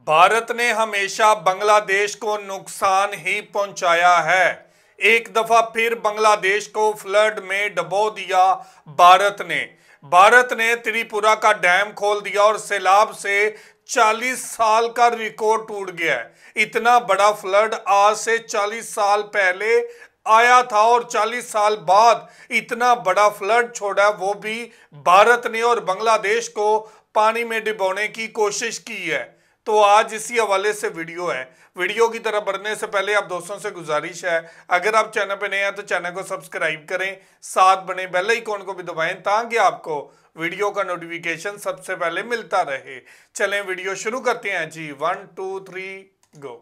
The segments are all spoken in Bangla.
भारत ने हमेशा बांग्लादेश को नुकसान ही पहुंचाया है। एक दफा फिर बांग्लादेश को फ्लड में डुबो दिया भारत ने त्रिपुरा का डैम खोल दिया और सैलाब से 40 साल का रिकॉर्ड टूट गया है। इतना बड़ा फ्लड आज से 40 साल पहले आया था और 40 साल बाद इतना बड़ा फ्लड छोड़ा, वो भी भारत ने, और बांग्लादेश को पानी में डुबोने की कोशिश की है। तो आज इसी हवाले से वीडियो है। वीडियो की तरफ बढ़ने से पहले आप दोस्तों से गुजारिश है, अगर आप चैनल पे नए हैं तो चैनल को सब्सक्राइब करें, साथ बने बेल आइकॉन को भी दबाएं ताकि आपको वीडियो का नोटिफिकेशन सबसे पहले मिलता रहे। चलें वीडियो शुरू करते हैं जी। 1 2 3 गो।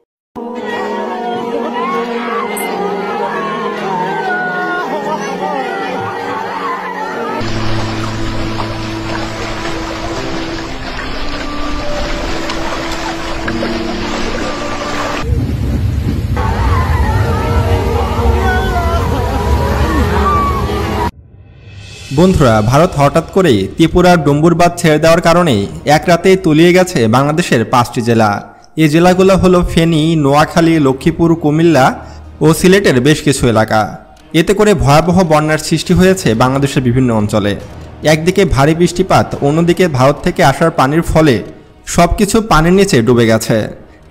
বন্ধুরা, ভারত হঠাৎ করে ত্রিপুরার ডুম্বুর বাঁধ ছেড়ে দেওয়ার কারণে এক রাতেই তলিয়ে গেছে বাংলাদেশের 5টি জেলা। এই জেলাগুলো হলো ফেনী, নোয়াখালী, লক্ষ্মীপুর, কুমিল্লা ও সিলেটের বেশ কিছু এলাকা। এতে করে ভয়াবহ বন্যার সৃষ্টি হয়েছে বাংলাদেশের বিভিন্ন অঞ্চলে। একদিকে ভারী বৃষ্টিপাত, অন্যদিকে ভারত থেকে আসার পানির ফলে সবকিছু পানির নিচে ডুবে গেছে।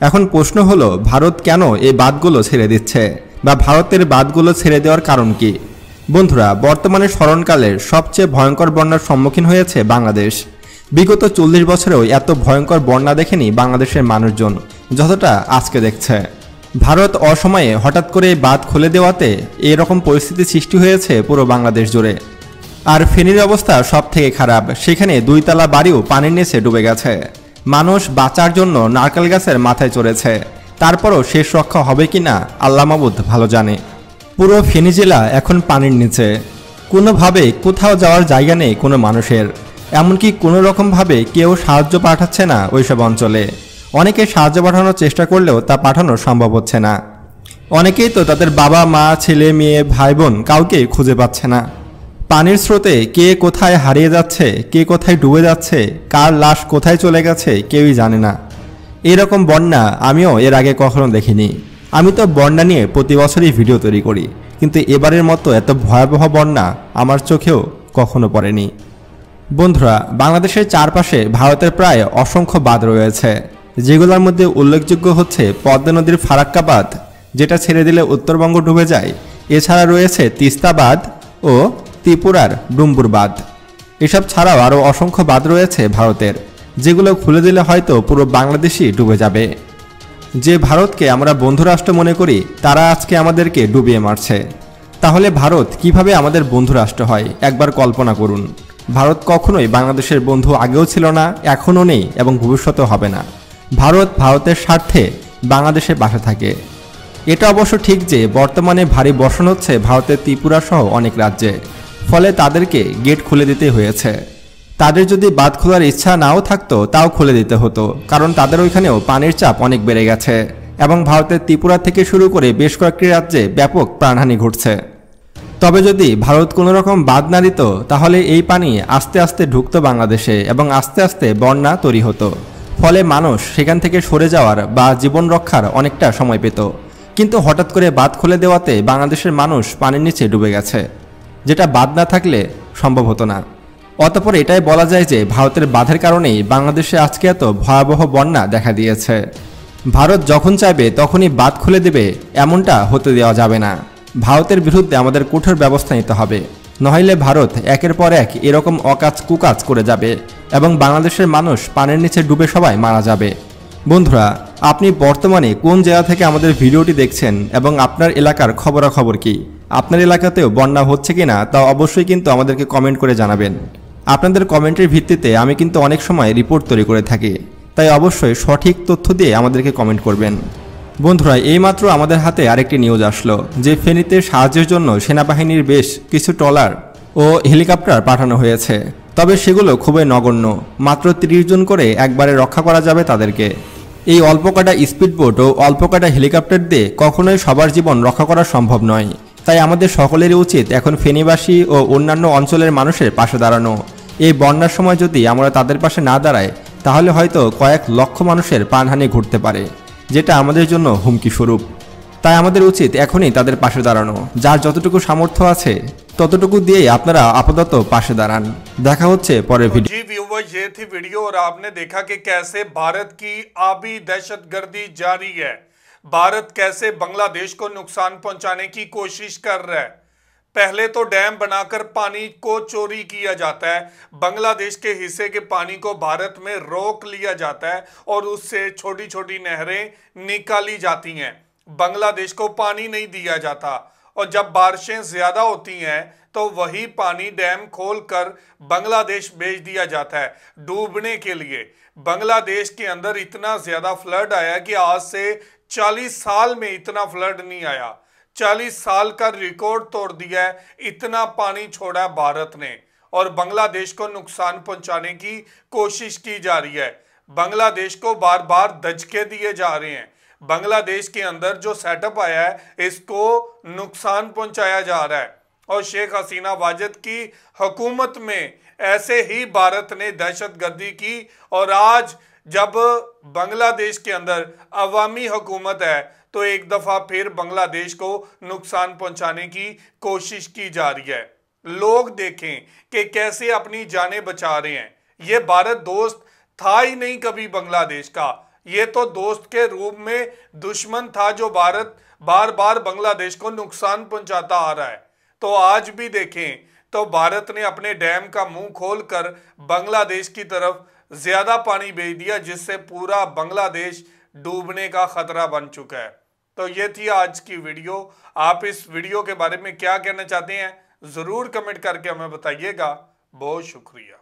এখন প্রশ্ন হলো, ভারত কেন এই বাঁধগুলো ছেড়ে দিচ্ছে, বা ভারতের বাঁধগুলো ছেড়ে দেওয়ার কারণ কি? বন্ধুরা, বর্তমানে স্মরণকালের সবচেয়ে ভয়ঙ্কর বন্যার সম্মুখীন হয়েছে বাংলাদেশ। বিগত 40 বছরেও এত ভয়ঙ্কর বন্যা দেখেনি বাংলাদেশের মানুষজন যতটা আজকে দেখছে। ভারত অসময়ে হঠাৎ করে বাঁধ খুলে দেওয়াতে এরকম পরিস্থিতি সৃষ্টি হয়েছে পুরো বাংলাদেশ জুড়ে। আর ফেনীর অবস্থা সব থেকে খারাপ, সেখানে 2 তলা বাড়িও পানির নিচে ডুবে গেছে। মানুষ বাঁচার জন্য নারকেল গাছের মাথায় চড়েছে, তারপরও শেষ রক্ষা হবে কিনা আল্লাহ মাবুদ ভালো জানে। পুরো ফেনী জেলা এখন পানির নিচে, কোনোভাবে কোথাও যাওয়ার জায়গা নেই কোনো মানুষের। এমনকি কোনো রকমভাবে কেউ সাহায্য পাঠাচ্ছে না ওইসব অঞ্চলে। অনেকে সাহায্য পাঠানোর চেষ্টা করলেও তা পাঠানো সম্ভব হচ্ছে না। অনেকেই তো তাদের বাবা মা, ছেলে মেয়ে, ভাই বোন কাউকে খুঁজে পাচ্ছে না। পানির স্রোতে কে কোথায় হারিয়ে যাচ্ছে, কে কোথায় ডুবে যাচ্ছে, কার লাশ কোথায় চলে গেছে কেউই জানে না। এরকম বন্যা আমিও এর আগে কখনো দেখিনি। আমি তো বন্যা নিয়ে প্রতি বছরই ভিডিও তৈরি করি, কিন্তু এবারের মতো এত ভয়াবহ বন্যা আমার চোখেও কখনো পড়েনি। বন্ধুরা, বাংলাদেশের চারপাশে ভারতের প্রায় অসংখ্য বাঁধ রয়েছে, যেগুলোর মধ্যে উল্লেখযোগ্য হচ্ছে পদ্মা নদীর ফারাক্কা বাঁধ, যেটা ছেড়ে দিলে উত্তরবঙ্গ ডুবে যায়। এছাড়া রয়েছে তিস্তা বাঁধ ও ত্রিপুরার ডুম্বুর বাঁধ। এসব ছাড়াও আরও অসংখ্য বাঁধ রয়েছে ভারতের, যেগুলো খুলে দিলে হয়তো পুরো বাংলাদেশই ডুবে যাবে। যে ভারতকে আমরা বন্ধুরাষ্ট্র মনে করি, তারা আজকে আমাদেরকে ডুবিয়ে মারছে। তাহলে ভারত কিভাবে আমাদের বন্ধুরাষ্ট্র হয় একবার কল্পনা করুন। ভারত কখনোই বাংলাদেশের বন্ধু আগেও ছিল না, এখনও নেই এবং ভবিষ্যতেও হবে না। ভারত ভারতের স্বার্থে বাংলাদেশের পাশে থাকে। এটা অবশ্য ঠিক যে বর্তমানে ভারী বর্ষণ হচ্ছে ভারতের ত্রিপুরা সহ অনেক রাজ্যে, ফলে তাদেরকে গেট খুলে দিতে হয়েছে। তাদের যদি বাঁধ খোলার ইচ্ছা নাও থাকতো তাও খুলে দিতে হতো, কারণ তাদের ওইখানেও পানির চাপ অনেক বেড়ে গেছে এবং ভারতের ত্রিপুরা থেকে শুরু করে বেশ কয়েকটি রাজ্যে ব্যাপক প্রাণহানি ঘটছে। তবে যদি ভারত কোনো রকম বাঁধ না দিত, তাহলে এই পানি আস্তে আস্তে ঢুকতো বাংলাদেশে এবং আস্তে আস্তে বন্যা তৈরি হতো। ফলে মানুষ সেখান থেকে সরে যাওয়ার বা জীবন রক্ষার অনেকটা সময় পেত। কিন্তু হঠাৎ করে বাঁধ খুলে দেওয়াতে বাংলাদেশের মানুষ পানির নিচে ডুবে গেছে, যেটা বাঁধ না থাকলে সম্ভব হতো না। অতঃপর এটাই বলা যায় যে ভারতের বাঁধের কারণেই বাংলাদেশে আজকে এত ভয়াবহ বন্যা দেখা দিয়েছে। ভারত যখন চাইবে তখনই বাঁধ খুলে দেবে, এমনটা হতে দেওয়া যাবে না। ভারতের বিরুদ্ধে আমাদের কঠোর ব্যবস্থা নিতে হবে, নইলে ভারত একের পর এক এরকম অকাজ কুকাজ করে যাবে এবং বাংলাদেশের মানুষ পানির নিচে ডুবে সবাই মারা যাবে। বন্ধুরা, আপনি বর্তমানে কোন জায়গা থেকে আমাদের ভিডিওটি দেখছেন এবং আপনার এলাকার খবরাখবর কি? আপনার এলাকাতেও বন্যা হচ্ছে কিনা তা অবশ্যই কিন্তু আমাদেরকে কমেন্ট করে জানাবেন। আপনাদের কমেন্টের ভিত্তিতে আমি কিন্তু অনেক সময় রিপোর্ট তৈরি করে থাকি, তাই অবশ্যই সঠিক তথ্য দিয়ে আমাদেরকে কমেন্ট করবেন। বন্ধুরা, এইমাত্র আমাদের হাতে আরেকটি নিউজ আসলো যে ফেনীতে সাহায্যের জন্য সেনাবাহিনীর বেশ কিছু ট্রলার ও হেলিকপ্টার পাঠানো হয়েছে। তবে সেগুলো খুবই নগণ্য, মাত্র 30 জন করে একবারে রক্ষা করা যাবে তাদেরকে। এই অল্প কটা স্পিডবোট ও অল্প কটা হেলিকপ্টার দিয়ে কখনোই সবার জীবন রক্ষা করা সম্ভব নয়। তাই আমাদের সকলেরই উচিত এখন ফেনীবাসী ও অন্যান্য অঞ্চলের মানুষের পাশে দাঁড়ানো। এই বন্যার সময় যদি আমরা তাদের পাশে না দাঁড়াই, তাহলে হয়তো কয়েক লক্ষ মানুষের প্রাণহানি ঘটতে পারে, যেটা আমাদের জন্য হুমকি স্বরূপ। তাই আমাদের উচিত এখনই তাদের পাশে দাঁড়ানো। যার যতটুকু সামর্থ্য আছে ততটুকু দিয়েই আপনারা আপাতত পাশে दारान। দেখা হচ্ছে পরের ভিডিও। जी व्यूवर, ये थी वीडियो और आपने देखा कि कैसे भारत की आबी दहशतगर्दी जारी है। भारत कैसे बांग्लादेश को नुकसान पहुंचाने की कोशिश कर रहा है। पहले तो डैम बनाकर पानी को चोरी किया जाता है, बांग्लादेश के हिस्से के पानी को भारत में रोक लिया जाता है और उससे छोटी छोटी नहरें निकाली जाती हैं। बांग्लादेश को पानी नहीं दिया जाता और जब बारिशें ज्यादा होती हैं तो वही पानी डैम खोलकर बांग्लादेश भेज दिया जाता है डूबने के लिए। बांग्लादेश के अंदर इतना ज्यादा फ्लड आया कि आज से 40 साल में इतना फ्लड नहीं आया। 40 साल का रिकॉर्ड तोड़ दिया है, इतना पानी छोड़ा भारत ने और बांग्लादेश को नुकसान पहुंचाने की कोशिश की जा रही है। बांग्लादेश को बार बार दचके दिए जा रहे हैं। बांग्लादेश के अंदर जो सेटअप आया है इसको नुकसान पहुंचाया जा रहा है और शेख हसीना वाजिद की हुकूमत में ऐसे ही भारत ने दहशतगर्दी की। और आज जब बांग्लादेश के अंदर अवामी हुकूमत है तो एक दफा फिर बांग्लादेश को नुकसान पहुंचाने की कोशिश की जा रही है। लोग देखें कि कैसे अपनी जानें बचा रहे हैं। ये भारत दोस्त था ही नहीं कभी बांग्लादेश का, ये तो दोस्त के रूप में दुश्मन था जो भारत बार बार बांग्लादेश को नुकसान पहुंचाता आ रहा है। तो आज भी देखें तो भारत ने अपने डैम का मुंह खोलकर बांग्लादेश की तरफ ज्यादा पानी भेज दिया, जिससे पूरा बांग्लादेश डूबने का खतरा बन चुका है। तो ये थी आज की वीडियो। आप इस वीडियो के बारे में क्या कहना चाहते हैं जरूर कमेंट करके हमें बताइएगा। बहुत शुक्रिया।